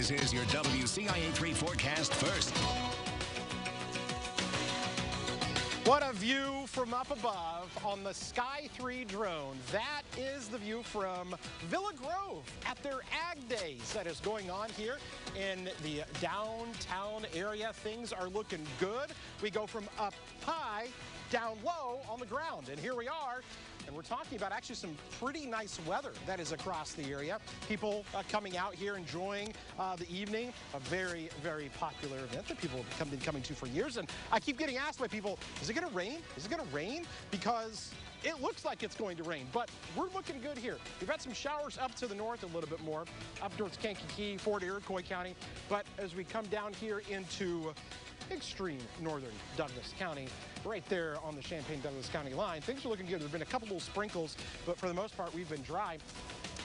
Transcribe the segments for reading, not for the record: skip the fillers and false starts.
This is your WCIA3 forecast first. What a view from up above on the Sky 3 drone. That is the view from Villa Grove at their Ag Days that is going on here in the downtown area. Things are looking good. We go from up high, down low on the ground. And here we are. And we're talking about actually some pretty nice weather that is across the area. People coming out here enjoying the evening. A very, very popular event that people have been coming to for years. And I keep getting asked by people, is it going to rain? Is it going to rain? Because it looks like it's going to rain, but we're looking good here. We've had some showers up to the north a little bit more, up towards Kankakee, Fort Iroquois County. But as we come down here into extreme northern Douglas County, right there on the Champaign-Douglas County line, things are looking good. There have been a couple little sprinkles, but for the most part, we've been dry.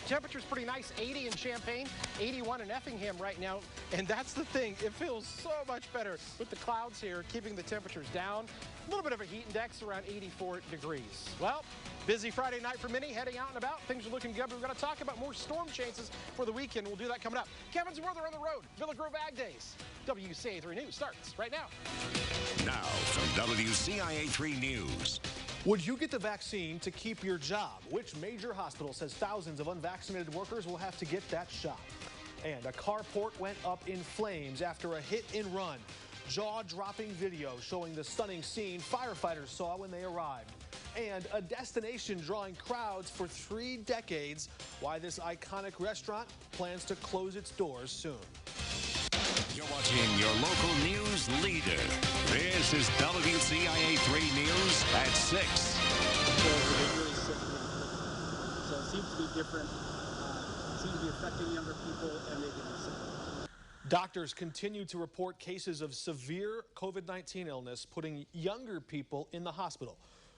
Temperature's pretty nice, 80 in Champaign, 81 in Effingham right now, and that's the thing. It feels so much better with the clouds here, keeping the temperatures down. A little bit of a heat index around 84 degrees. Well, busy Friday night for many, heading out and about. Things are looking good, but we're going to talk about more storm chances for the weekend. We'll do that coming up. Kevin's weather on the road, Villa Grove Ag Days. WCIA3 News starts right now. Now from WCIA3 News. Would you get the vaccine to keep your job? Which major hospital says thousands of unvaccinated workers will have to get that shot? And a carport went up in flames after a hit and run. Jaw-dropping video showing the stunning scene firefighters saw when they arrived. And a destination drawing crowds for 3 decades. Why this iconic restaurant plans to close its doors soon. You're watching your local news leader. This is WCIA3 News at 6. So it seems to be different. It seems to be affecting younger people and making them sick. Doctors continue to report cases of severe COVID-19 illness, putting younger people in the hospital.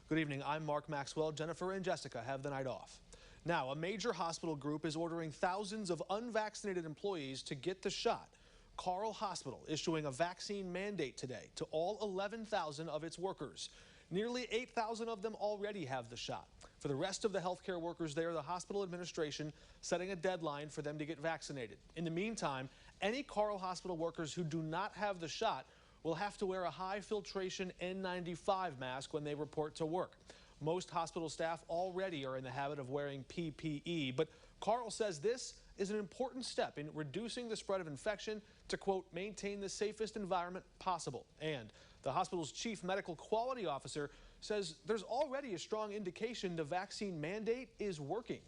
Good evening, I'm Mark Maxwell. Jennifer and Jessica have the night off. Now, a major hospital group is ordering thousands of unvaccinated employees to get the shot. Carle Hospital issuing a vaccine mandate today to all 11,000 of its workers. Nearly 8,000 of them already have the shot. For the rest of the healthcare workers there, the hospital administration setting a deadline for them to get vaccinated. In the meantime, any Carle Hospital workers who do not have the shot will have to wear a high filtration N95 mask when they report to work. Most hospital staff already are in the habit of wearing PPE, but Carle says this is an important step in reducing the spread of infection to, quote, maintain the safest environment possible. And the hospital's chief medical quality officer says there's already a strong indication the vaccine mandate is working.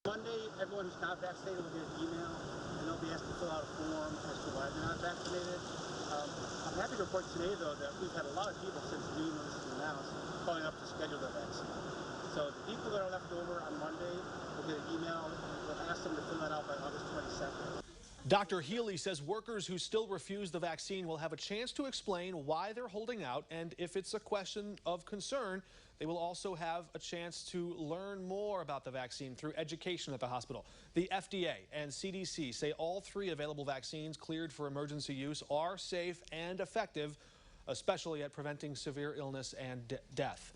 Monday, everyone who's not vaccinated will get an email, and they'll be asked to fill out a form as to why they're not vaccinated. I'm happy to report today, though, that we've had a lot of people since noon when this was announced calling up to schedule their vaccine. So the people that are left over on Monday will get an email. We'll ask them to fill that out by August 22nd. Dr. Healy says workers who still refuse the vaccine will have a chance to explain why they're holding out, and if it's a question of concern, they will also have a chance to learn more about the vaccine through education at the hospital. The FDA and CDC say all 3 available vaccines cleared for emergency use are safe and effective, especially at preventing severe illness and death.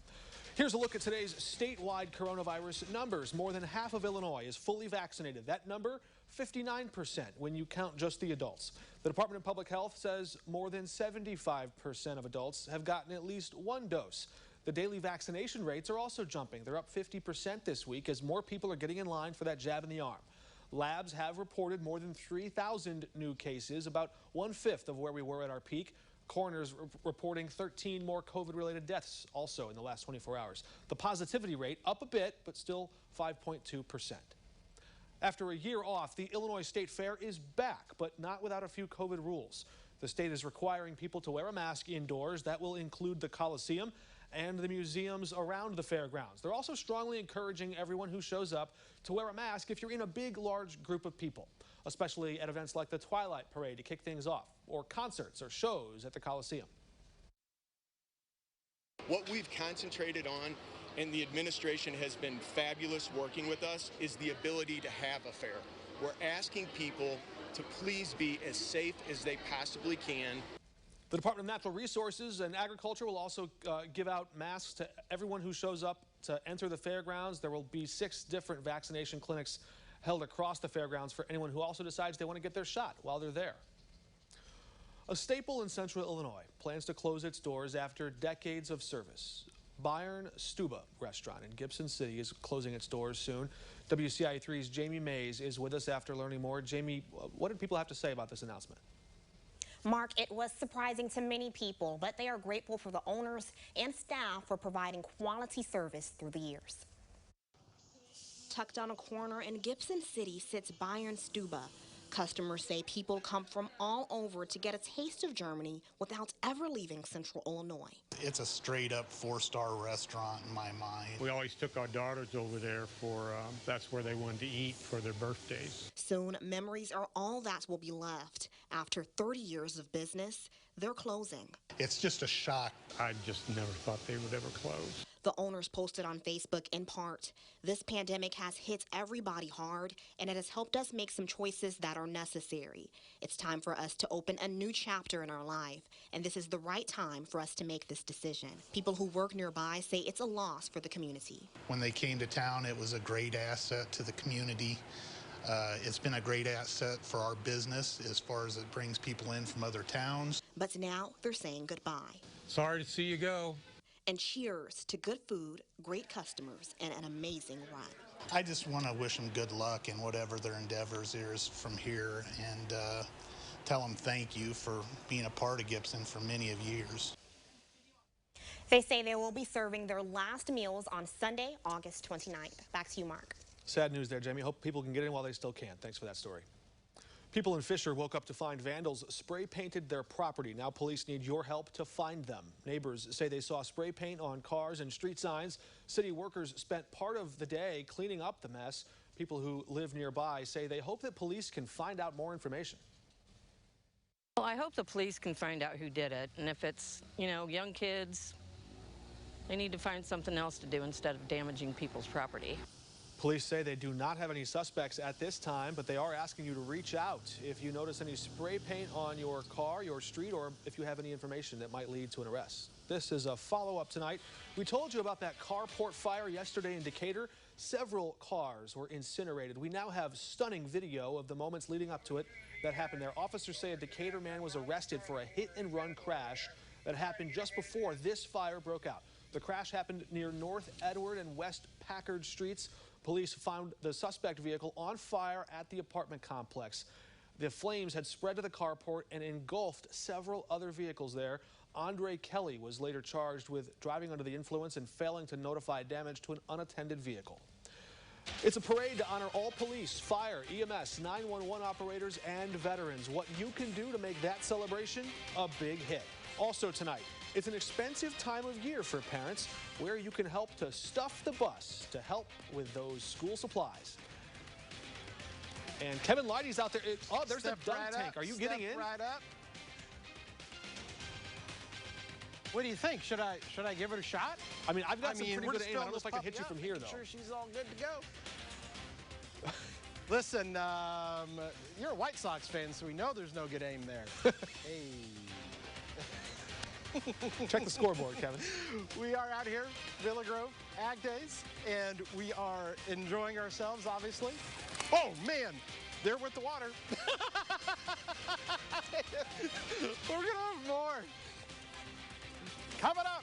Here's a look at today's statewide coronavirus numbers. More than half of Illinois is fully vaccinated. That number, 59% when you count just the adults. The Department of Public Health says more than 75% of adults have gotten at least 1 dose. The daily vaccination rates are also jumping. They're up 50% this week as more people are getting in line for that jab in the arm. Labs have reported more than 3,000 new cases, about 1/5 of where we were at our peak. Coroners reporting 13 more COVID-related deaths also in the last 24 hours. The positivity rate up a bit, but still 5.2%. After a year off, the Illinois State Fair is back, but not without a few COVID rules. The state is requiring people to wear a mask indoors. That will include the Coliseum and the museums around the fairgrounds. They're also strongly encouraging everyone who shows up to wear a mask if you're in a big, large group of people, especially at events like the Twilight Parade to kick things off, or concerts or shows at the Coliseum. What we've concentrated on, and the administration has been fabulous working with us, is the ability to have a fair. We're asking people to please be as safe as they possibly can. The Department of Natural Resources and Agriculture will also give out masks to everyone who shows up to enter the fairgrounds. There will be 6 different vaccination clinics held across the fairgrounds for anyone who also decides they want to get their shot while they're there. A staple in central Illinois plans to close its doors after decades of service. Bayern Stube restaurant in Gibson City is closing its doors soon. WCIA3's Jamie Mays is with us after learning more. Jamie, what did people have to say about this announcement? Mark, it was surprising to many people, but they are grateful for the owners and staff for providing quality service through the years. Tucked on a corner in Gibson City sits Bayern Stube. Customers say people come from all over to get a taste of Germany without ever leaving central Illinois. It's a straight-up four-star restaurant in my mind. We always took our daughters over there for, that's where they wanted to eat for their birthdays. Soon, memories are all that will be left. After 30 years of business, they're closing. It's just a shock. I just never thought they would ever close. The owners posted on Facebook in part, "This pandemic has hit everybody hard, and it has helped us make some choices that are necessary. It's time for us to open a new chapter in our life, and this is the right time for us to make this decision." People who work nearby say it's a loss for the community. When they came to town, it was a great asset to the community. It's been a great asset for our business as far as it brings people in from other towns. But now they're saying goodbye. Sorry to see you go. And cheers to good food, great customers, and an amazing run. I just want to wish them good luck in whatever their endeavors is from here, and tell them thank you for being a part of Gibson for many of years. They say they will be serving their last meals on Sunday, August 29th. Back to you, Mark. Sad news there, Jamie. Hope people can get in while they still can. Thanks for that story. People in Fisher woke up to find vandals spray painted their property. Now police need your help to find them. Neighbors say they saw spray paint on cars and street signs. City workers spent part of the day cleaning up the mess. People who live nearby say they hope that police can find out more information. Well, I hope the police can find out who did it. And if it's, young kids, they need to find something else to do instead of damaging people's property. Police say they do not have any suspects at this time, but they are asking you to reach out if you notice any spray paint on your car, your street, or if you have any information that might lead to an arrest. This is a follow-up tonight. We told you about that Carport Fire yesterday in Decatur. Several cars were incinerated. We now have stunning video of the moments leading up to it that happened there. Officers say a Decatur man was arrested for a hit-and-run crash that happened just before this fire broke out. The crash happened near North Edward and West Packard Streets. Police found the suspect vehicle on fire at the apartment complex. The flames had spread to the carport and engulfed several other vehicles there. Andre Kelly was later charged with driving under the influence and failing to notify damage to an unattended vehicle. It's a parade to honor all police, fire, EMS, 911 operators, and veterans. What you can do to make that celebration a big hit. Also tonight, it's an expensive time of year for parents where you can help to stuff the bus to help with those school supplies. And Kevin Lighty's out there. Oh, there's the dunk tank. Are you getting in? Right up. What do you think? Should I give it a shot? I mean, I've got some pretty good aim. I don't know if I can hit you up, from here, though. Sure, she's all good to go. Listen, you're a White Sox fan, so we know there's no good aim there. Hey. Check the scoreboard, Kevin. We are out here, Villa Grove, Ag Days, and we are enjoying ourselves, obviously. Oh, man, there with the water. We're going to have more. Coming up.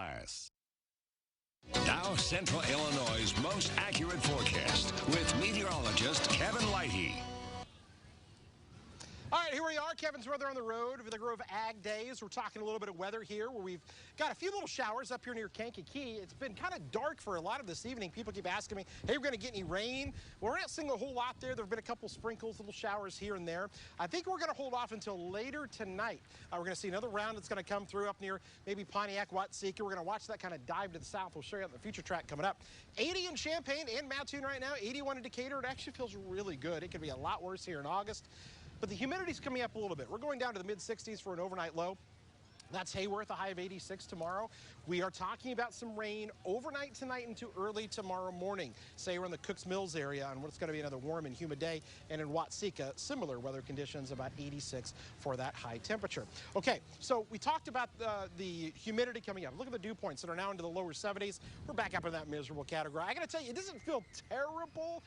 class. Now, Central Illinois' most accurate forecast with meteorologist Kevin Lighty. All right, here we are. Kevin's weather on the road over the Grove Ag Days. We're talking a little bit of weather here where we've got a few little showers up here near Kankakee. It's been kind of dark for a lot of this evening. People keep asking me, hey, we're going to get any rain? Well, we're not seeing a whole lot there. There have been a couple sprinkles, little showers here and there. I think we're going to hold off until later tonight. We're going to see another round that's going to come through up near maybe Pontiac, Watsika. We're going to watch that kind of dive to the south. We'll show you on the future track coming up. 80 in Champaign and Mattoon right now, 81 in Decatur. It actually feels really good. It could be a lot worse here in August. But the humidity's coming up a little bit. We're going down to the mid-60s for an overnight low. That's Hayworth, a high of 86 tomorrow. We are talking about some rain overnight tonight into early tomorrow morning. Say we're in the Cooks Mills area on what's going to be another warm and humid day. And in Watsika, similar weather conditions, about 86 for that high temperature. Okay, so we talked about the humidity coming up. Look at the dew points that are now into the lower 70s. We're back up in that miserable category. I got to tell you, it doesn't feel terrible.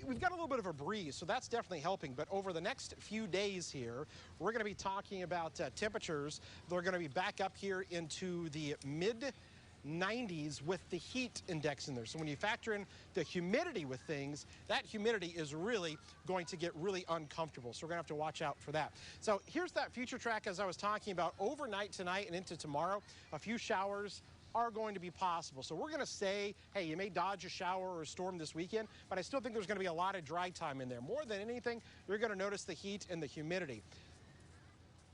We've got a little bit of a breeze, so that's definitely helping. But over the next few days here, we're going to be talking about temperatures. They're going to be back up here into the mid-90s with the heat index in there. So when you factor in the humidity with things, that humidity is really going to get really uncomfortable. So we're going to have to watch out for that. So here's that future track as I was talking about. Overnight tonight and into tomorrow, a few showers are going to be possible. So we're going to say, hey, you may dodge a shower or a storm this weekend, but I still think there's going to be a lot of dry time in there. More than anything, you're going to notice the heat and the humidity.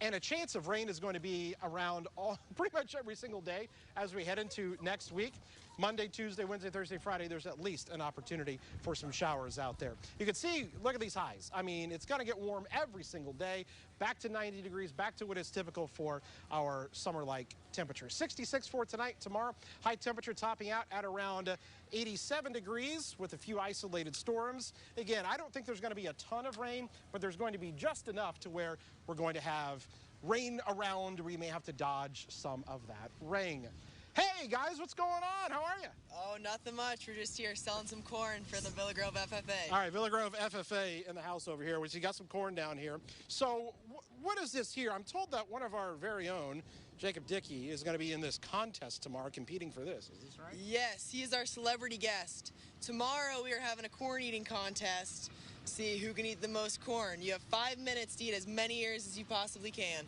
And a chance of rain is going to be around pretty much every single day as we head into next week. Monday, Tuesday, Wednesday, Thursday, Friday, there's at least an opportunity for some showers out there. You can see, look at these highs. I mean, it's going to get warm every single day, back to 90 degrees, back to what is typical for our summer-like temperature. 66 for tonight, tomorrow. High temperature topping out at around 87 degrees with a few isolated storms. Again, I don't think there's going to be a ton of rain, but there's going to be just enough to where we're going to have rain around. We may have to dodge some of that rain. Hey, guys, what's going on? How are you? Oh, nothing much. We're just here selling some corn for the Villa Grove FFA. All right, Villa Grove FFA in the house over here. You got some corn down here. So what is this here? I'm told that one of our very own, Jacob Dickey, is going to be in this contest tomorrow competing for this. Is this right? Yes, he is our celebrity guest. Tomorrow we are having a corn eating contest. See who can eat the most corn. You have 5 minutes to eat as many ears as you possibly can.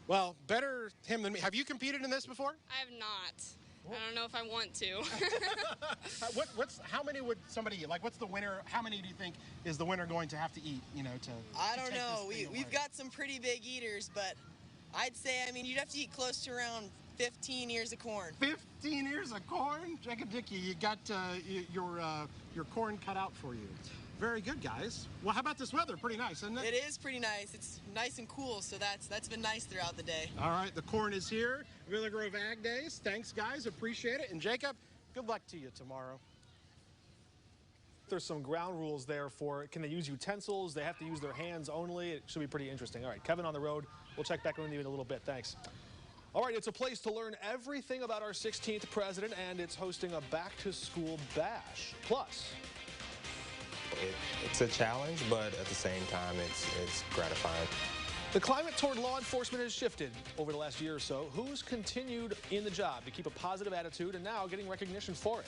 Well, better him than me. Have you competed in this before? I have not. I don't know if I want to. How many would somebody, like, what's the winner? How many do you think is the winner going to have to eat, you know, I don't know. We've got some pretty big eaters, but I'd say, I mean, you'd have to eat close to around 15 ears of corn. 15 ears of corn? Jacob Dickey, you got your corn cut out for you. Very good, guys. Well, how about this weather? Pretty nice, isn't it? It is pretty nice. It's nice and cool, so that's been nice throughout the day. All right, the corn is here. Villa Grove Ag Days. Thanks, guys. Appreciate it. And Jacob, good luck to you tomorrow. There's some ground rules there for, can they use utensils? They have to use their hands only. It should be pretty interesting. All right, Kevin on the road. We'll check back with you in a little bit. Thanks. All right, it's a place to learn everything about our 16th president, and it's hosting a back-to-school bash. Plus, it's a challenge, but at the same time, it's gratifying. the climate toward law enforcement has shifted over the last year or so. Who's continued in the job to keep a positive attitude and now getting recognition for it?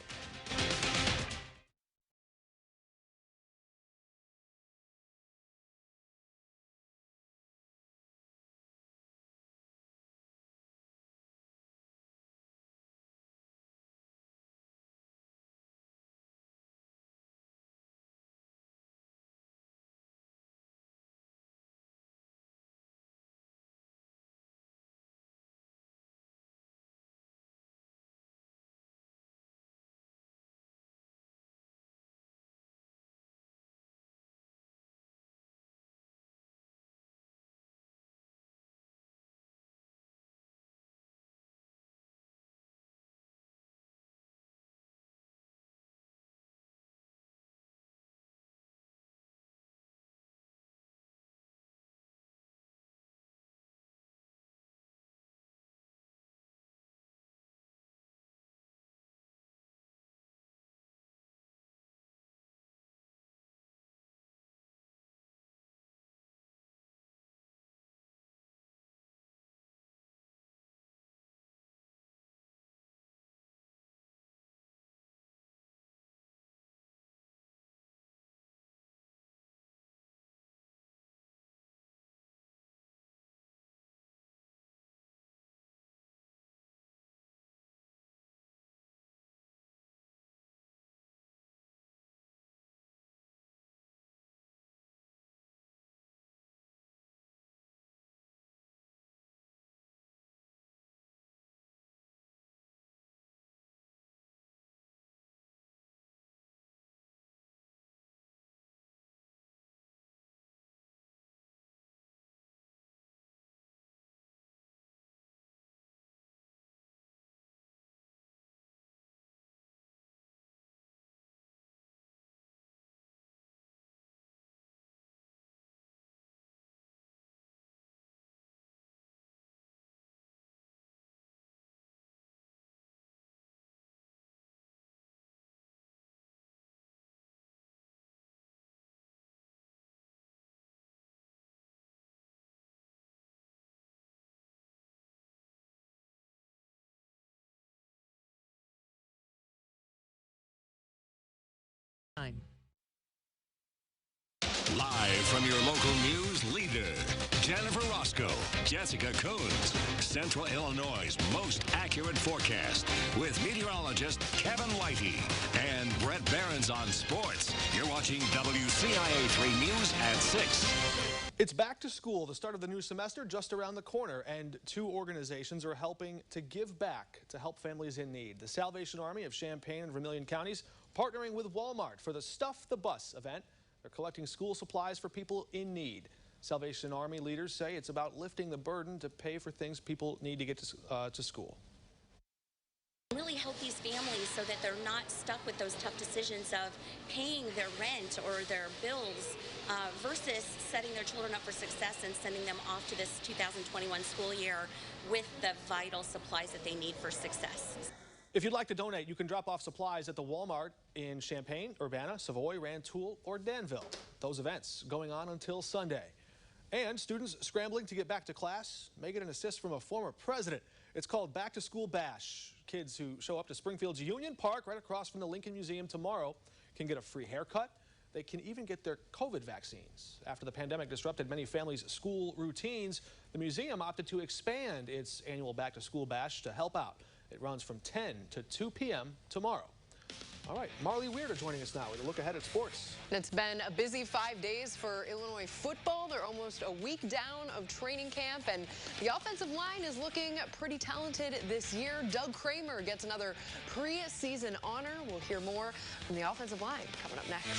Live from your local news leader, Jennifer Roscoe, Jessica Coons, Central Illinois' most accurate forecast with meteorologist Kevin Lighty and Brett Behrens on sports. You're watching WCIA3 News at 6. It's back to school, the start of the new semester just around the corner, and two organizations are helping to give back to help families in need. The Salvation Army of Champaign and Vermilion counties partnering with Walmart for the Stuff the Bus event. They're collecting school supplies for people in need. Salvation Army leaders say it's about lifting the burden to pay for things people need to get to school. Really help these families so that they're not stuck with those tough decisions of paying their rent or their bills versus setting their children up for success and sending them off to this 2021 school year with the vital supplies that they need for success. If you'd like to donate, you can drop off supplies at the Walmart in Champaign, Urbana, Savoy, Rantoul, or Danville. Those events going on until Sunday. And students scrambling to get back to class may get an assist from a former president. It's called Back to School Bash. Kids who show up to Springfield's Union Park right across from the Lincoln Museum tomorrow can get a free haircut. They can even get their COVID vaccines. After the pandemic disrupted many families' school routines, the museum opted to expand its annual Back to School Bash to help out. It runs from 10 to 2 p.m. tomorrow. All right, Marley Weirder joining us now with a look ahead at sports. It's been a busy 5 days for Illinois football. They're almost a week down of training camp, and the offensive line is looking pretty talented this year. Doug Kramer gets another preseason honor. We'll hear more from the offensive line coming up next.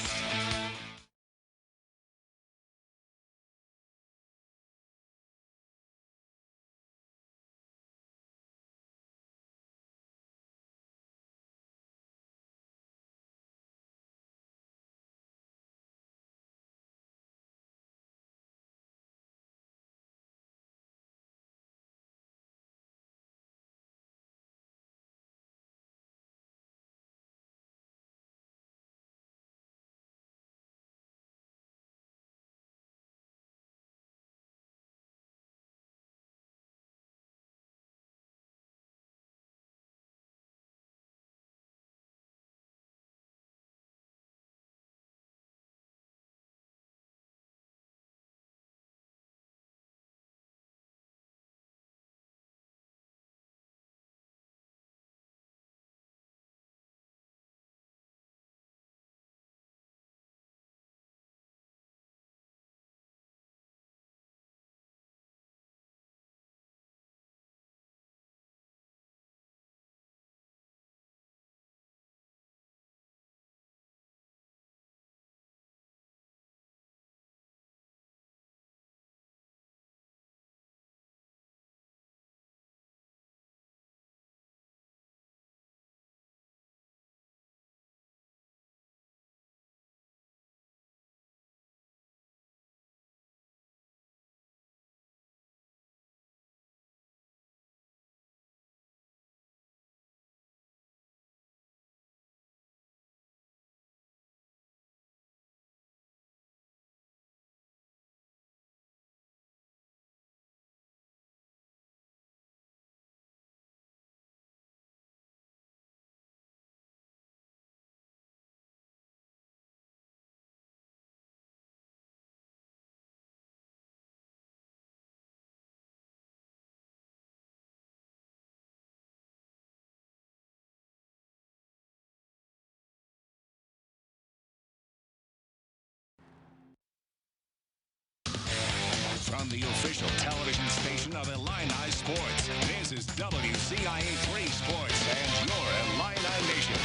From the official television station of Illini Sports, this is WCIA3 Sports and your Illini Nation.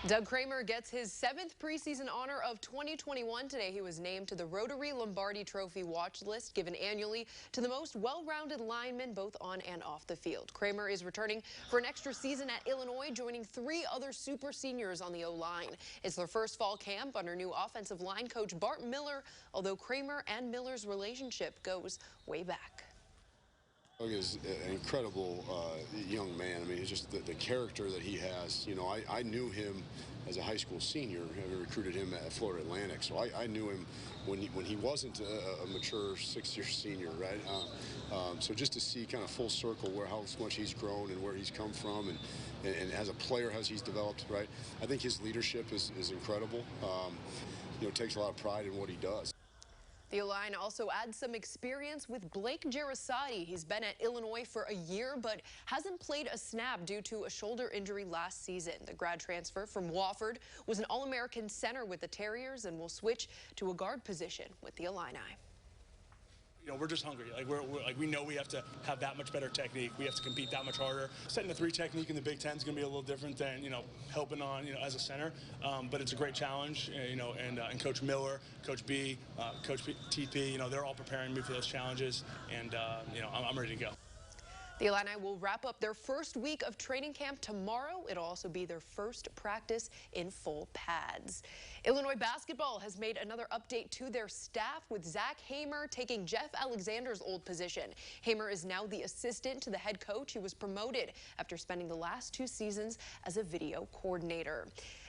Doug Kramer gets his 7th preseason honor of 2021. Today he was named to the Rotary Lombardi Trophy watch list, given annually to the most well-rounded linemen both on and off the field. Kramer is returning for an extra season at Illinois, joining 3 other super seniors on the O-line. It's their first fall camp under new offensive line coach Bart Miller, although Kramer and Miller's relationship goes way back. Doug is an incredible young man. I mean, he's just the character that he has. You know, I knew him as a high school senior, having recruited him at Florida Atlantic. So I knew him when he wasn't a mature 6-year senior, right? So just to see kind of full circle how much he's grown and where he's come from, and as a player, how he's developed, right? I think his leadership is incredible. takes a lot of pride in what he does. The Illini also adds some experience with Blake Gerasotti. He's been at Illinois for a year, but hasn't played a snap due to a shoulder injury last season. The grad transfer from Wofford was an All-American center with the Terriers and will switch to a guard position with the Illini. We're just hungry. We know we have to have that much better technique. We have to compete that much harder. Setting the 3 technique in the Big Ten is going to be a little different than helping on as a center. But it's a great challenge. And Coach Miller, Coach B, Coach TP, they're all preparing me for those challenges. And I'm ready to go. The Illini will wrap up their first week of training camp tomorrow. It'll also be their first practice in full pads. Illinois basketball has made another update to their staff, with Zach Hamer taking Jeff Alexander's old position. Hamer is now the assistant to the head coach. He was promoted after spending the last 2 seasons as a video coordinator.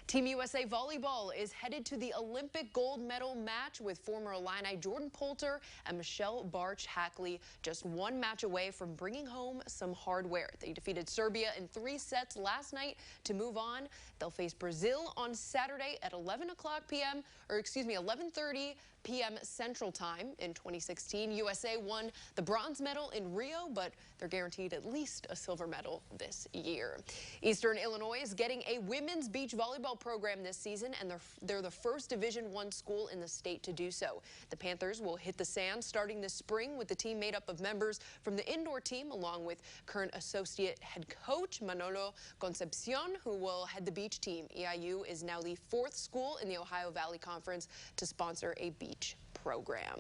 Team USA Volleyball is headed to the Olympic gold medal match with former Illini Jordan Poulter and Michelle Barch-Hackley just 1 match away from bringing home some hardware. They defeated Serbia in 3 sets last night to move on. They'll face Brazil on Saturday at 11:30 p.m. Central Time. In 2016, USA won the bronze medal in Rio, but they're guaranteed at least a silver medal this year. Eastern Illinois is getting a women's beach volleyball program this season, and they're the first Division I school in the state to do so. The Panthers will hit the sand starting this spring with the team made up of members from the indoor team, along with current associate head coach Manolo Concepcion, who will head the beach team. EIU is now the 4th school in the Ohio Valley Conference to sponsor a beach program.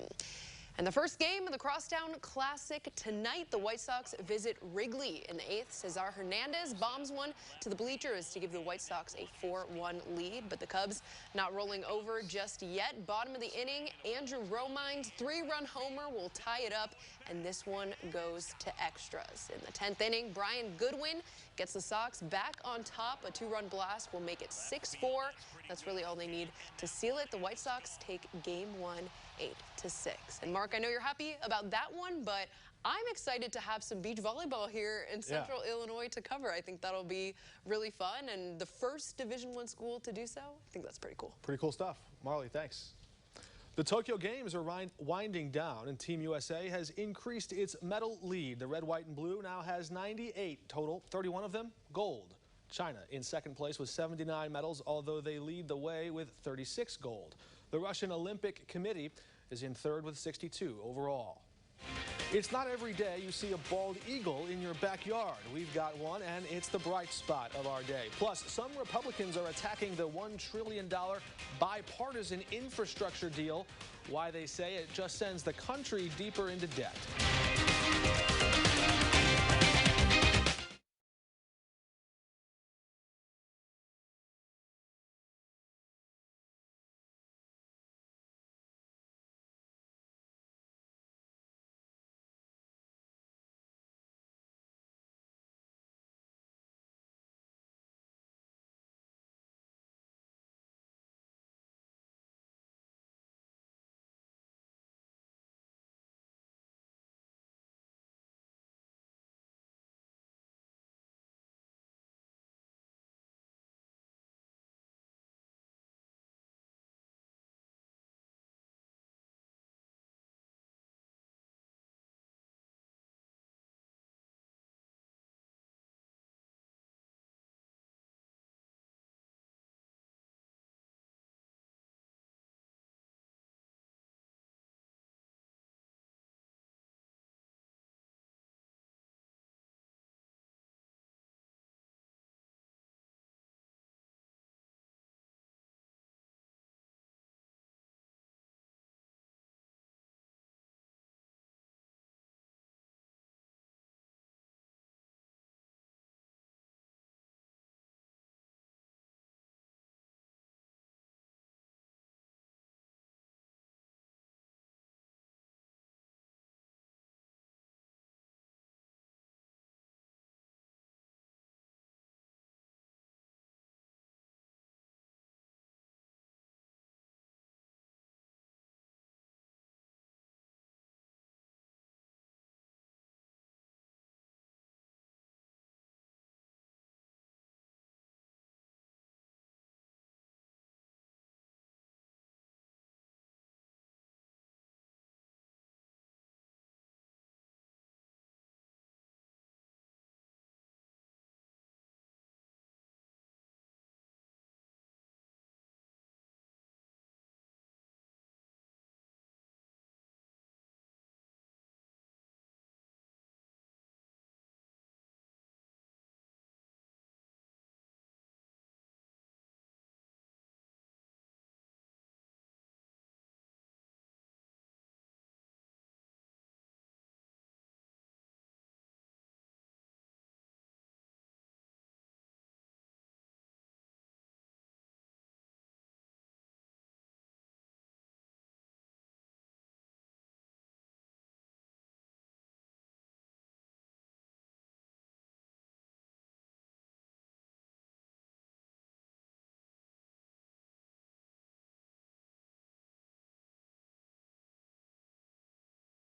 And the first game of the Crosstown Classic tonight, the White Sox visit Wrigley in the 8th. Cesar Hernandez bombs one to the bleachers to give the White Sox a 4-1 lead, but the Cubs not rolling over just yet. Bottom of the inning, Andrew Romine's 3-run homer will tie it up, and this one goes to extras. In the 10th inning, Brian Goodwin gets the Sox back on top. A 2-run blast will make it 6-4. That's really all they need to seal it. The White Sox take Game 1 8-6. And Mark, I know you're happy about that one, but I'm excited to have some beach volleyball here in Central Illinois to cover. I think that'll be really fun, and the first Division I school to do so. I think that's pretty cool. Pretty cool stuff. Marley, thanks. The Tokyo Games are winding down, and Team USA has increased its medal lead. The red, white, and blue now has 98 total, 31 of them gold. China in second place with 79 medals, although they lead the way with 36 gold. The Russian Olympic Committee is in third with 62 overall. It's not every day you see a bald eagle in your backyard. We've got one, and it's the bright spot of our day. Plus, some Republicans are attacking the $1 trillion bipartisan infrastructure deal. Why they say it just sends the country deeper into debt.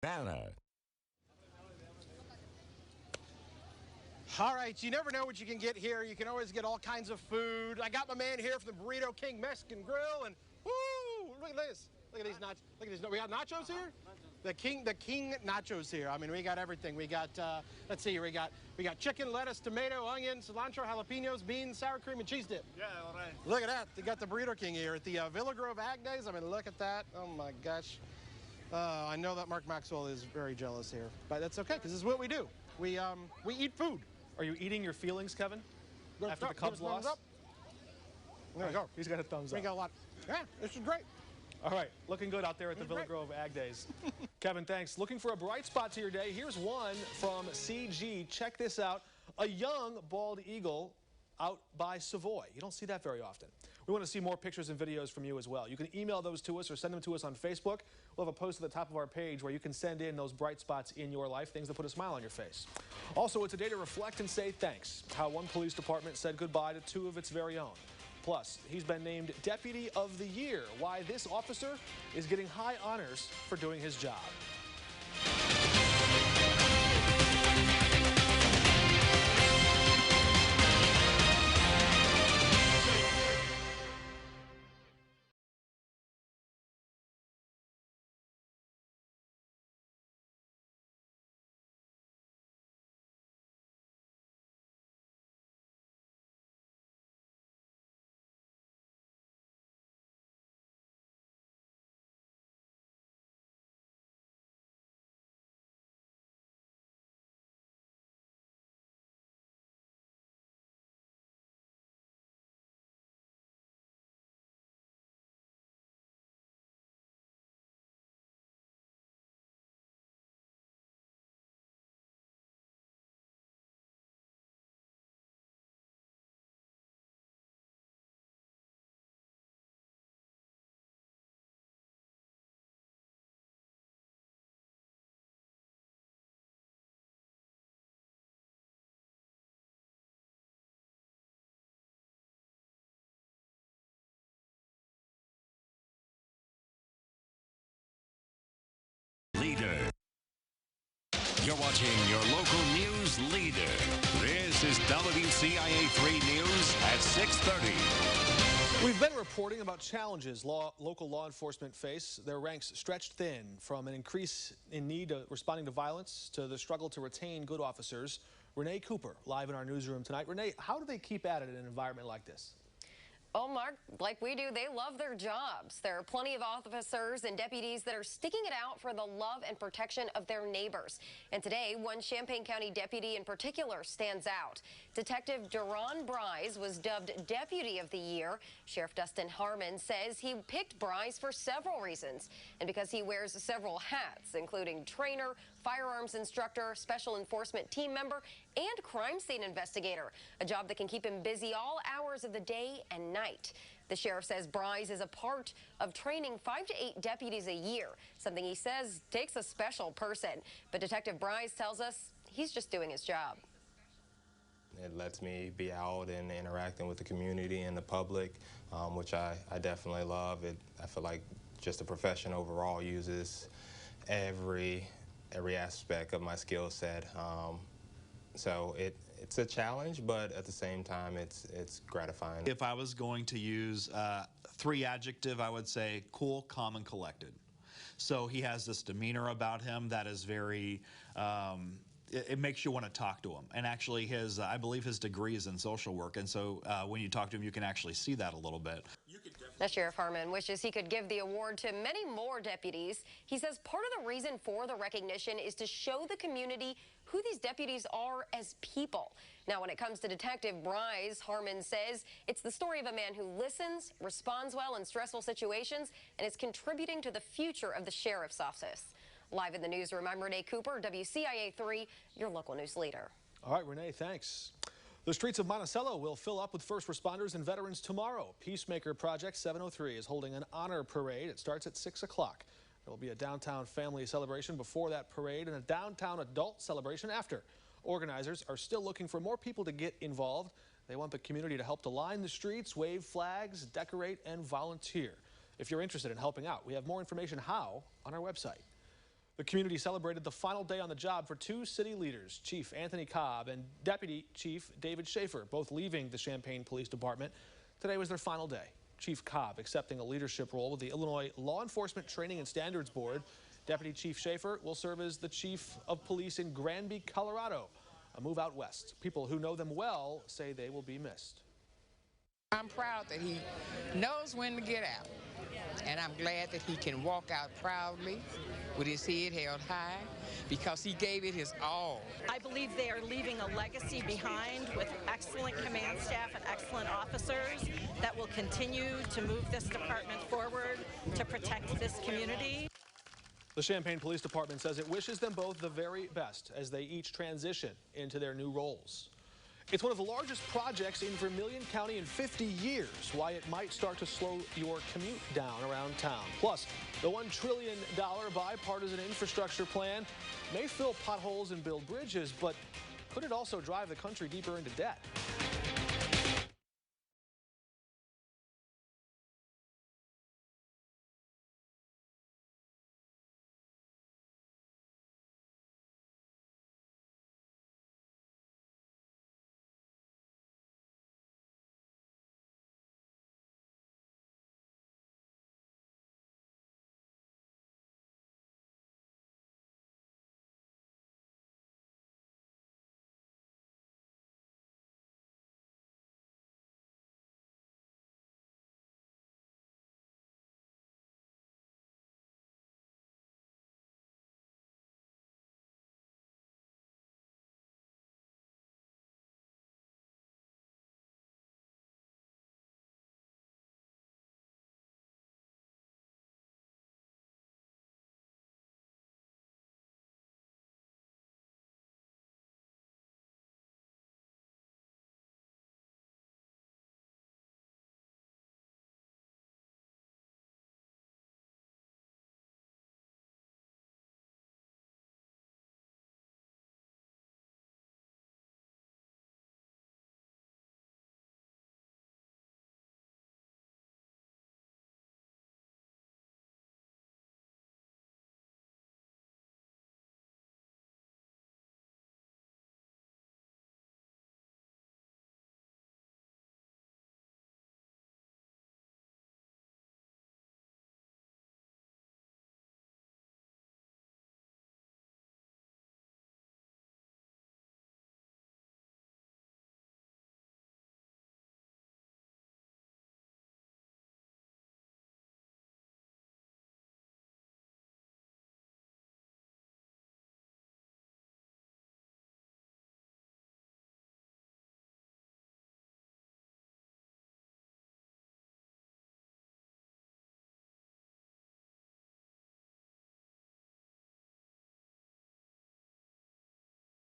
Banner. All right, you never know what you can get here. You can always get all kinds of food. I got my man here from the Burrito King Mexican Grill, and woo! Look at this. Look at these nachos. Look at these. We got nachos here. The king nachos here. I mean, we got everything. We got let's see here. We got chicken, lettuce, tomato, onion, cilantro, jalapenos, beans, sour cream, and cheese dip. Yeah, all right. Look at that. They got the Burrito King here at the Villa Grove Ag Days. I mean, look at that. Oh my gosh. I know that Mark Maxwell is very jealous here, but that's okay because this is what we do. We eat food. Are you eating your feelings, Kevin? After the Cubs lost? There we go. He's got a thumbs up. We got a lot. Yeah, this is great. All right, looking good out there at the Villa Grove Ag Days. Kevin, thanks. Looking for a bright spot to your day. Here's one from CG. Check this out. A young bald eagle out by Savoy. You don't see that very often. We want to see more pictures and videos from you as well. You can email those to us or send them to us on Facebook. We'll have a post at the top of our page where you can send in those bright spots in your life, things that put a smile on your face. Also, it's a day to reflect and say thanks. How one police department said goodbye to two of its very own. Plus, he's been named Deputy of the Year. Why this officer is getting high honors for doing his job. Leader. You're watching your local news leader. This is WCIA3 News at 6:30. We've been reporting about challenges local law enforcement face. Their ranks stretched thin, from an increase in need responding to violence to the struggle to retain good officers. Renee Cooper, live in our newsroom tonight. Renee, how do they keep at it in an environment like this? Well, Mark, like we do, they love their jobs. There are plenty of officers and deputies that are sticking it out for the love and protection of their neighbors. And today, one Champaign County deputy in particular stands out. Detective Duron Bryce was dubbed Deputy of the Year. Sheriff Dustin Harmon says he picked Bryce for several reasons, and because he wears several hats, including trainer, firearms instructor, special enforcement team member, and crime scene investigator, a job that can keep him busy all hours of the day and night. The sheriff says Bryce is a part of training 5 to 8 deputies a year, something he says takes a special person. But Detective Bryce tells us he's just doing his job. It lets me be out and interacting with the community and the public, which I definitely love. I feel like just the profession overall uses every aspect of my skill set. So it's a challenge, but at the same time, it's gratifying. If I was going to use 3 adjectives, I would say cool, calm, and collected. So he has this demeanor about him that is very, it makes you want to talk to him. And actually I believe his degree is in social work. And so when you talk to him, you can actually see that a little bit. The Sheriff Harmon wishes he could give the award to many more deputies. He says part of the reason for the recognition is to show the community who these deputies are as people. Now, when it comes to Detective Bryce, Harmon says it's the story of a man who listens, responds well in stressful situations, and is contributing to the future of the sheriff's office. Live in the newsroom, I'm Renee Cooper, WCIA3, your local news leader. All right, Renee, thanks. The streets of Monticello will fill up with first responders and veterans tomorrow. Peacemaker Project 703 is holding an honor parade. It starts at 6 o'clock. There will be a downtown family celebration before that parade and a downtown adult celebration after. Organizers are still looking for more people to get involved. They want the community to help to line the streets, wave flags, decorate, and volunteer. If you're interested in helping out, we have more information how on our website. The community celebrated the final day on the job for two city leaders, Chief Anthony Cobb and Deputy Chief David Schaefer, both leaving the Champaign Police Department. Today was their final day. Chief Cobb accepting a leadership role with the Illinois Law Enforcement Training and Standards Board. Deputy Chief Schaefer will serve as the Chief of Police in Granby, Colorado, a move out west. People who know them well say they will be missed. I'm proud that he knows when to get out, and I'm glad that he can walk out proudly with his head held high because he gave it his all. I believe they are leaving a legacy behind with excellent command staff and excellent officers that will continue to move this department forward to protect this community. The Champaign Police Department says it wishes them both the very best as they each transition into their new roles. It's one of the largest projects in Vermilion County in 50 years, why it might start to slow your commute down around town. Plus, the $1 trillion bipartisan infrastructure plan may fill potholes and build bridges, but could it also drive the country deeper into debt?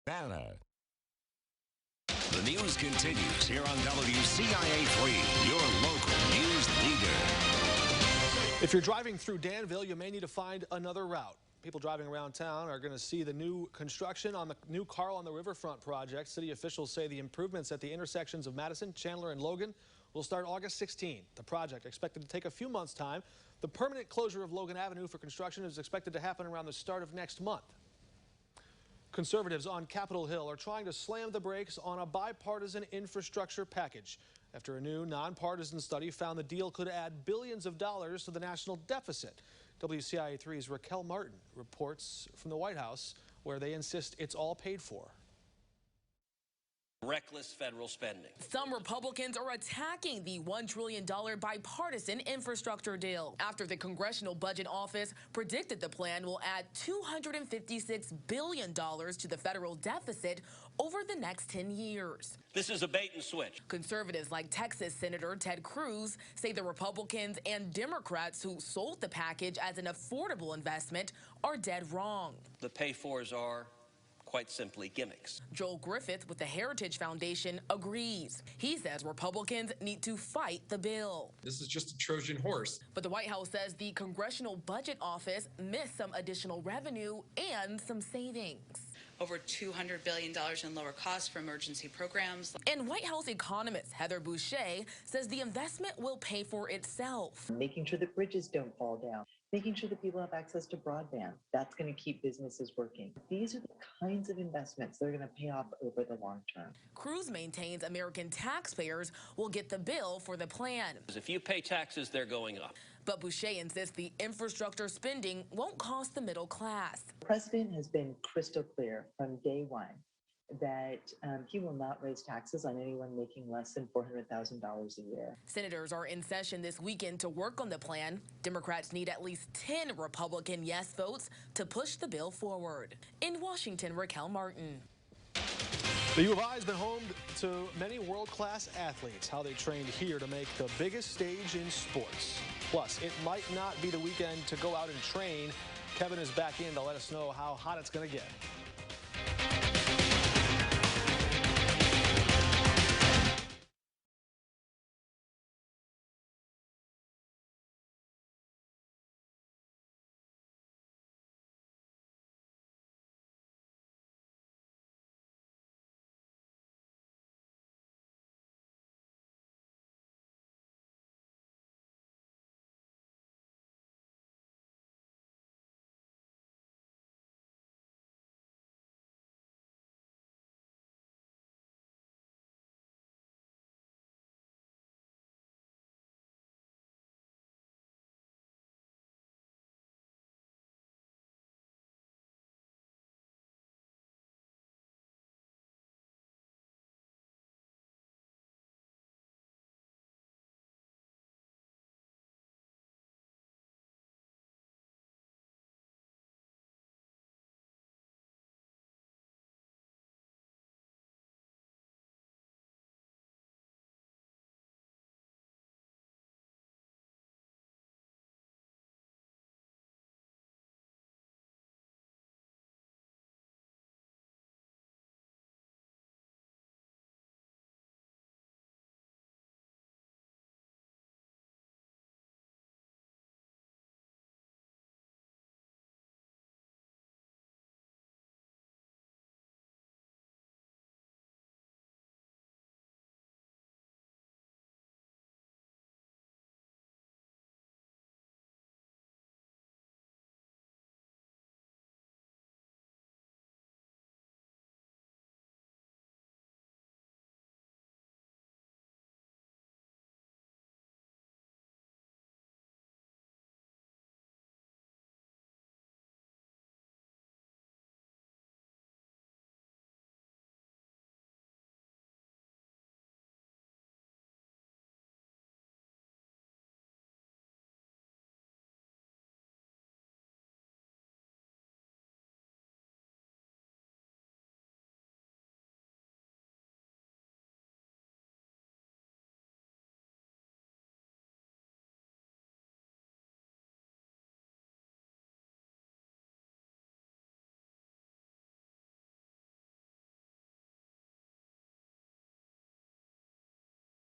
Banner. The news continues here on WCIA3, your local news leader. If you're driving through Danville, you may need to find another route. People driving around town are going to see the new construction on the new Carl on the Riverfront project. City officials say the improvements at the intersections of Madison, Chandler, and Logan will start August 16. The project expected to take a few months' time. The permanent closure of Logan Avenue for construction is expected to happen around the start of next month. Conservatives on Capitol Hill are trying to slam the brakes on a bipartisan infrastructure package after a new nonpartisan study found the deal could add billions of dollars to the national deficit. WCIA3's Raquel Martin reports from the White House, where they insist it's all paid for. Reckless federal spending. Some Republicans are attacking the $1 trillion bipartisan infrastructure deal after the Congressional Budget Office predicted the plan will add $256 billion to the federal deficit over the next 10 years. This is a bait and switch. Conservatives like Texas Senator Ted Cruz say the Republicans and Democrats who sold the package as an affordable investment are dead wrong. The pay-fors are quite simply gimmicks. Joel Griffith with the Heritage Foundation agrees. He says Republicans need to fight the bill. This is just a Trojan horse. But the White House says the Congressional Budget Office missed some additional revenue and some savings. Over $200 billion in lower costs for emergency programs. And White House economist Heather Boucher says the investment will pay for itself. Making sure the bridges don't fall down, making sure that people have access to broadband. That's going to keep businesses working. These are the kinds of investments that are going to pay off over the long term. Cruz maintains American taxpayers will get the bill for the plan. If you pay taxes, they're going up. But Boucher insists the infrastructure spending won't cost the middle class. The president has been crystal clear from day one that he will not raise taxes on anyone making less than $400,000 a year. Senators are in session this weekend to work on the plan. Democrats need at least 10 Republican yes votes to push the bill forward. In Washington, Raquel Martin. The U of I has been home to many world-class athletes. How they trained here to make the biggest stage in sports. Plus, it might not be the weekend to go out and train. Kevin is back in to let us know how hot it's going to get.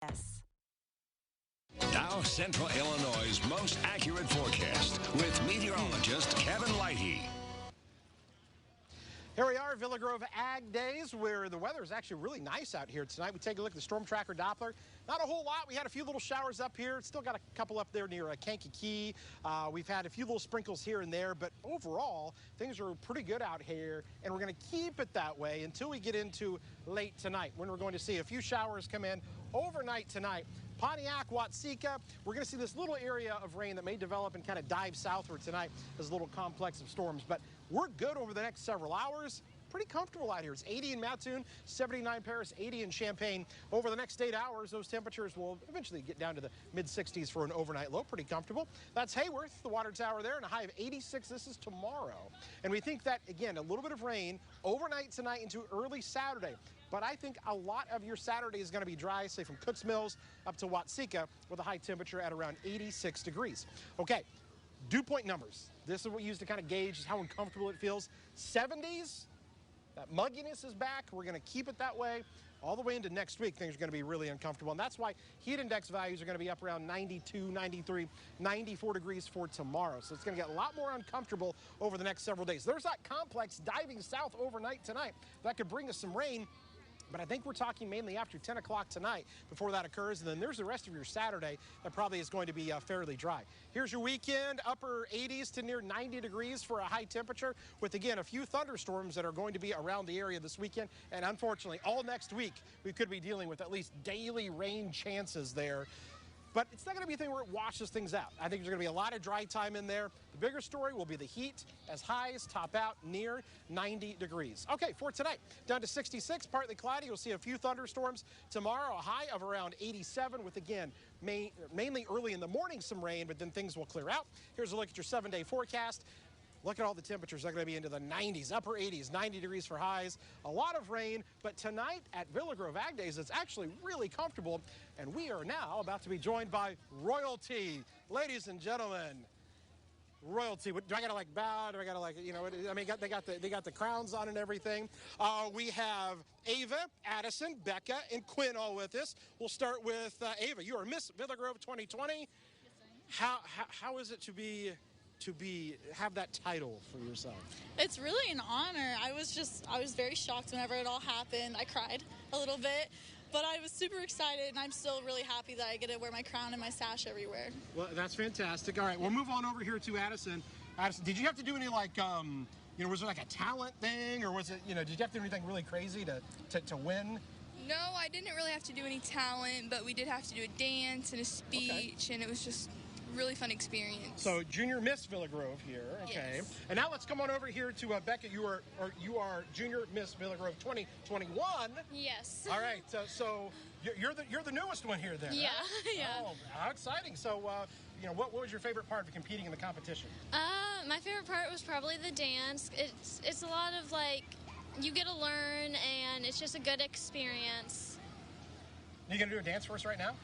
Yes. Now Central Illinois' most accurate forecast with meteorologist Kevin Lighty. Here we are, Villa Grove Ag Days, where the weather is actually really nice out here tonight. We take a look at the storm tracker Doppler. Not a whole lot. We had a few little showers up here. Still got a couple up there near Kankakee. We've had a few little sprinkles here and there, but overall, things are pretty good out here, and we're going to keep it that way until we get into late tonight, when we're going to see a few showers come in overnight tonight. Pontiac, Watsika, we're going to see this little area of rain that may develop and kind of dive southward tonight as a little complex of storms. But we're good over the next several hours. Pretty comfortable out here. It's 80 in Mattoon, 79 Paris, 80 in Champaign. Over the next 8 hours, those temperatures will eventually get down to the mid-60s for an overnight low. Pretty comfortable. That's Hayworth, the water tower there, and a high of 86. This is tomorrow. And we think that, again, a little bit of rain overnight tonight into early Saturday. But I think a lot of your Saturday is going to be dry, say from Cooks Mills up to Watsika, with a high temperature at around 86 degrees. Okay, dew point numbers. This is what we use to kind of gauge how uncomfortable it feels. 70s. That mugginess is back. We're going to keep it that way all the way into next week. Things are going to be really uncomfortable, and that's why heat index values are going to be up around 92, 93, 94 degrees for tomorrow. So it's going to get a lot more uncomfortable over the next several days. There's that complex diving south overnight tonight. That could bring us some rain. But I think we're talking mainly after 10 o'clock tonight before that occurs. And then there's the rest of your Saturday that probably is going to be fairly dry. Here's your weekend, upper 80s to near 90 degrees for a high temperature with, again, a few thunderstorms that are going to be around the area this weekend. And unfortunately, all next week, we could be dealing with at least daily rain chances there. But it's not going to be a thing where it washes things out. I think there's going to be a lot of dry time in there. The bigger story will be the heat as highs top out near 90 degrees. Okay, for tonight, down to 66, partly cloudy. You'll see a few thunderstorms. Tomorrow, a high of around 87 with, again, mainly early in the morning some rain, but then things will clear out. Here's a look at your 7-day forecast. Look at all the temperatures. They're going to be into the 90s, upper 80s, 90 degrees for highs. A lot of rain, but tonight at Villa Grove Ag Days, it's actually really comfortable. And we are now about to be joined by royalty. Ladies and gentlemen, royalty. Do I got to like bow? Do I got to like, you know, I mean, they got the crowns on and everything. We have Ava, Addison, Becca, and Quinn all with us. We'll start with Ava. You are Miss Villa Grove 2020. How is it to have that title for yourself? It's really an honor. I was very shocked whenever it all happened. I cried a little bit, but I was super excited, and I'm still really happy that I get to wear my crown and my sash everywhere. Well, that's fantastic. All right, we'll move on over here to Addison. Addison, did you have to do any like, you know, was there like a talent thing, or was it, you know, did you have to do anything really crazy to win? No, I didn't really have to do any talent, but we did have to do a dance and a speech, and it was just really fun experience. So Junior Miss Villa Grove here, okay. Yes. And now let's come on over here to Becca. You are Junior Miss Villa Grove 2021. Yes. All right. So you're the newest one here then. Yeah. Huh? Yeah. Oh, how exciting! So you know, what was your favorite part of competing in the competition? My favorite part was probably the dance. It's a lot of like you get to learn, and it's just a good experience. You gonna do a dance for us right now?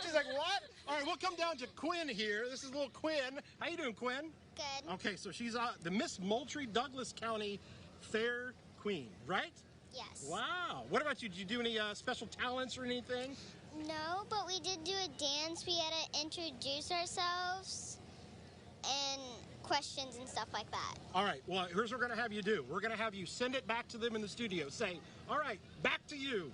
She's like, what? All right, we'll come down to Quinn here. This is little Quinn. How you doing, Quinn? Good. Okay, so she's the Miss Moultrie Douglas County Fair Queen, right? Yes. Wow. What about you? Did you do any special talents or anything? No, but we did do a dance. We had to introduce ourselves and questions and stuff like that. All right, well, here's what we're going to have you do. We're going to have you send it back to them in the studio. Say, all right, back to you.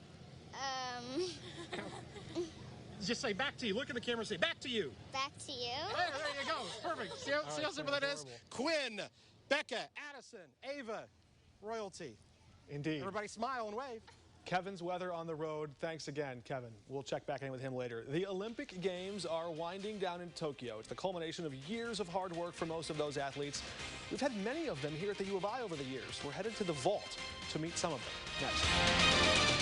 Just say back to you. Look at the camera and say back to you. Back to you. Hey, there you go. Perfect. See how simple that is? Quinn, Becca, Addison, Ava, royalty. Indeed. Everybody smile and wave. Kevin's weather on the road. Thanks again, Kevin. We'll check back in with him later. The Olympic Games are winding down in Tokyo. It's the culmination of years of hard work for most of those athletes. We've had many of them here at the U of I over the years. We're headed to the vault to meet some of them next.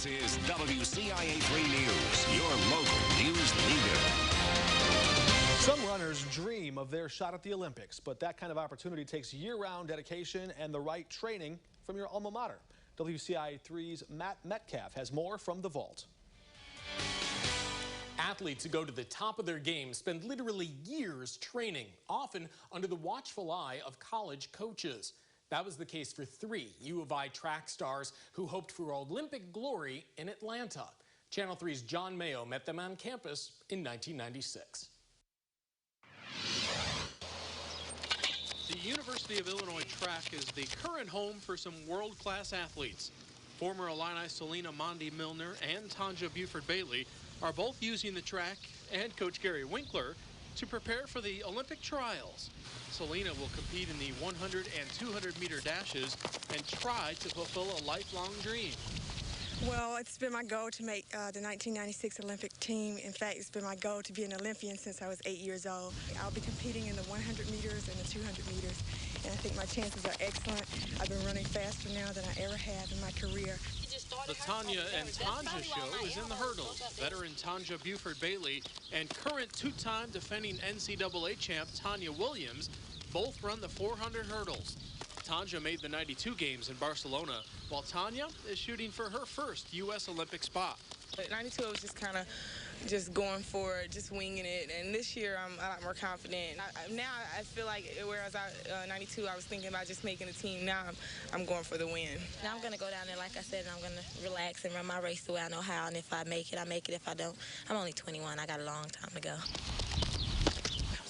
is WCIA3 News, your local news leader. Some runners dream of their shot at the Olympics, but that kind of opportunity takes year-round dedication and the right training from your alma mater. WCIA3's Matt Metcalf has more from the vault. Athletes who go to the top of their game spend literally years training, often under the watchful eye of college coaches. That was the case for 3 U of I track stars who hoped for Olympic glory in Atlanta. Channel 3's John Mayo met them on campus in 1996. The University of Illinois track is the current home for some world-class athletes. Former Illini Selena Mondi Milner and Tanja Buford-Bailey are both using the track and Coach Gary Winkler to prepare for the Olympic trials. Selena will compete in the 100 and 200 meter dashes and try to fulfill a lifelong dream. Well, it's been my goal to make the 1996 Olympic team. In fact, it's been my goal to be an Olympian since I was 8 years old. I'll be competing in the 100 meters and the 200 meters, and I think my chances are excellent. I've been running faster now than I ever have in my career. The Tanya and Tanja show is in the hurdles. Veteran Tanja Buford-Bailey and current 2-time defending NCAA champ Tanya Williams both run the 400 hurdles. Tanja made the 92 games in Barcelona, while Tanya is shooting for her first U.S. Olympic spot. At 92, I was just kind of just going for it, just winging it. And this year, I'm a lot more confident. Now I feel like, whereas 92, I was thinking about just making the team. Now I'm going for the win. Now I'm going to go down there, like I said, and I'm going to relax and run my race the way I know how. And if I make it, I make it. If I don't, I'm only 21. I got a long time to go.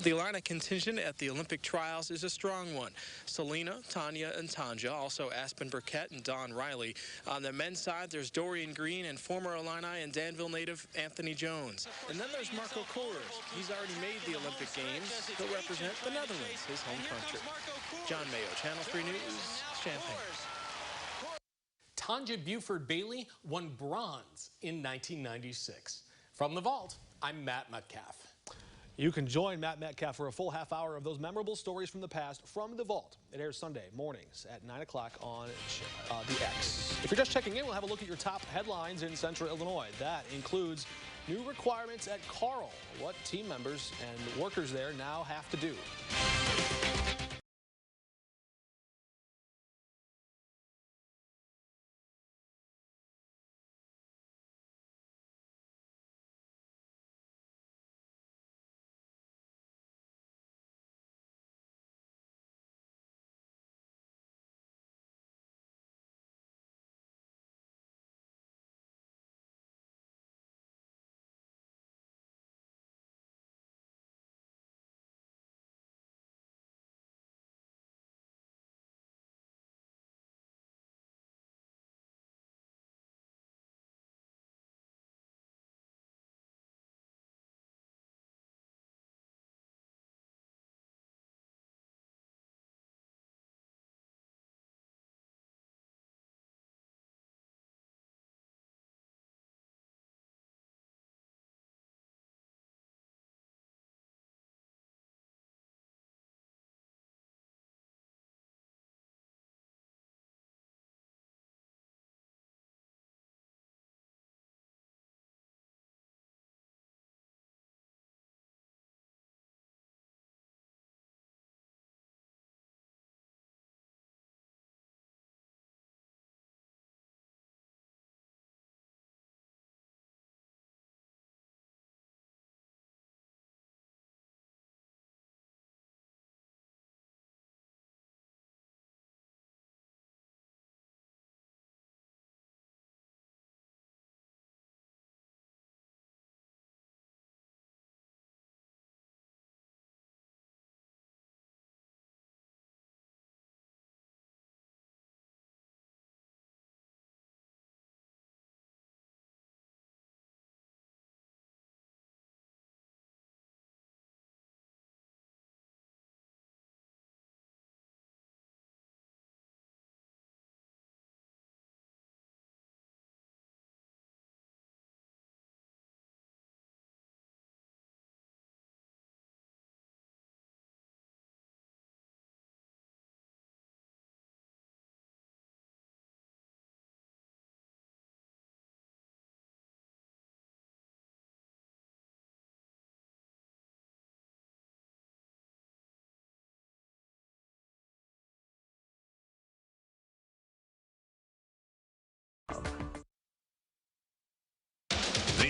The Illini contingent at the Olympic trials is a strong one. Selena, Tanya, and Tanja, also Aspen Burkett and Don Riley. On the men's side, there's Dorian Green and former Illini and Danville native Anthony Jones. And then there's Marco Kors. He's already made the Olympic Games. He'll represent the Netherlands, his home country. John Mayo, Channel 3 News, Champaign. Tanja Buford-Bailey won bronze in 1996. From the vault, I'm Matt Metcalf. You can join Matt Metcalf for a full half hour of those memorable stories from the past from the vault. It airs Sunday mornings at 9 o'clock on the X. If you're just checking in, we'll have a look at your top headlines in Central Illinois. That includes new requirements at Carl, what team members and workers there now have to do.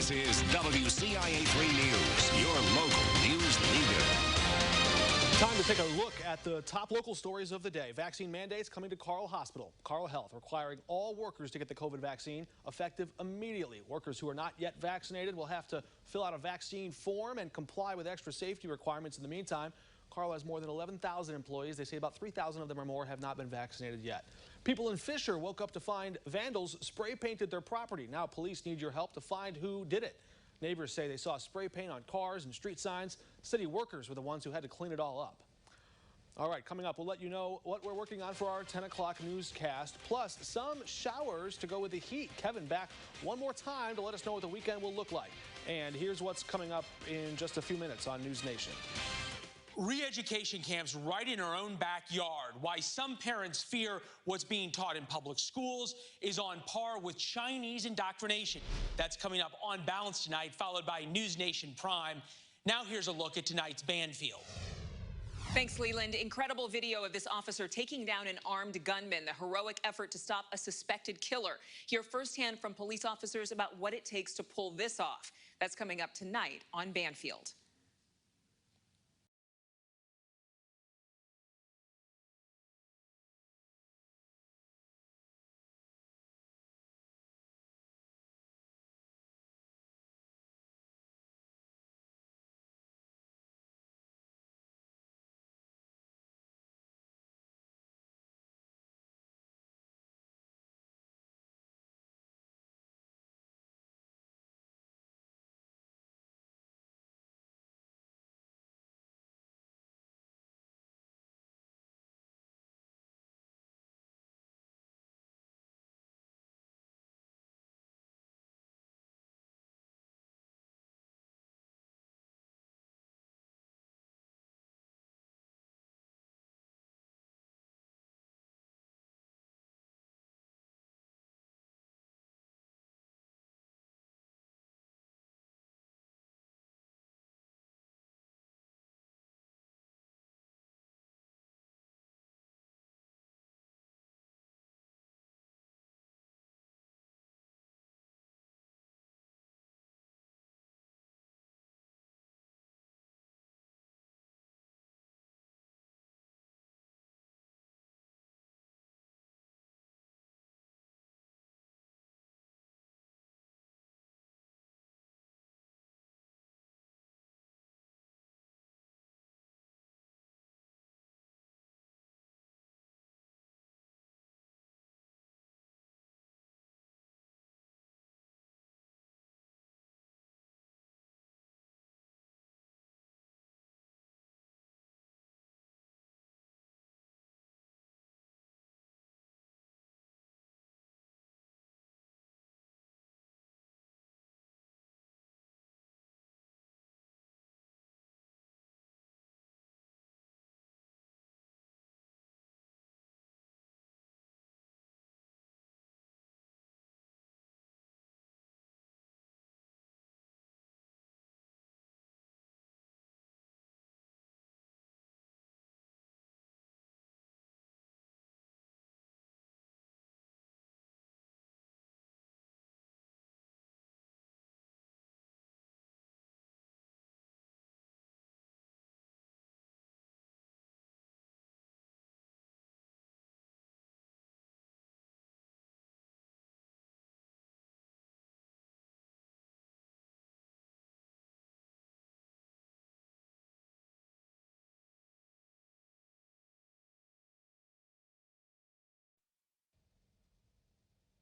This is WCIA3 News, your local news leader. Time to take a look at the top local stories of the day. Vaccine mandates coming to Carle Hospital. Carle Health requiring all workers to get the COVID vaccine effective immediately. Workers who are not yet vaccinated will have to fill out a vaccine form and comply with extra safety requirements. In the meantime, Carle has more than 11,000 employees. They say about 3,000 of them or more have not been vaccinated yet. People in Fisher woke up to find vandals spray painted their property. Now police need your help to find who did it. Neighbors say they saw spray paint on cars and street signs. City workers were the ones who had to clean it all up. All right, coming up, we'll let you know what we're working on for our 10 o'clock newscast, plus some showers to go with the heat. Kevin back one more time to let us know what the weekend will look like. And here's what's coming up in just a few minutes on News Nation. Re-education camps right in our own backyard. Why some parents fear what's being taught in public schools is on par with Chinese indoctrination. That's coming up on Balance tonight, followed by News Nation Prime. Now here's a look at tonight's Banfield. Thanks, Leland. Incredible video of this officer taking down an armed gunman, the heroic effort to stop a suspected killer. Hear firsthand from police officers about what it takes to pull this off. That's coming up tonight on Banfield.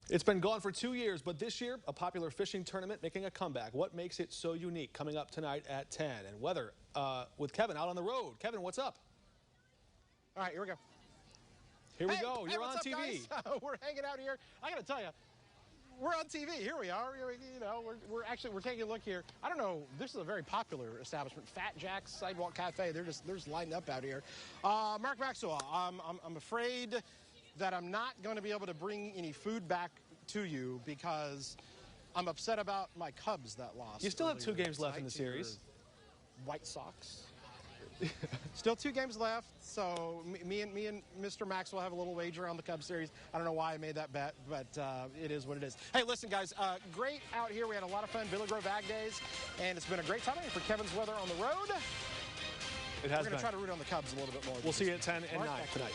It's been gone for 2 years, but this year, a popular fishing tournament making a comeback. What makes it so unique? Coming up tonight at 10. And weather with Kevin out on the road. Kevin, what's up? All right, here we go. Here we go. You're on what's TV. Up, guys? We're hanging out here. I got to tell you, we're on TV. Here we are. You know, we're taking a look here. I don't know. This is a very popular establishment, Fat Jack's Sidewalk Cafe. They're just lined up out here. Mark Maxwell, I'm afraid that I'm not going to be able to bring any food back to you because I'm upset about my Cubs that lost. You still have 2 games left in the series. White Sox. Still 2 games left, so me and Mr. Max will have a little wager on the Cubs series. I don't know why I made that bet, but it is what it is. Hey, listen, guys, great out here. We had a lot of fun, Villa Grove Ag Days, and it's been a great time for Kevin's weather on the road. It has We're going to try to root on the Cubs a little bit more. We'll see you at 10 and 9 tonight.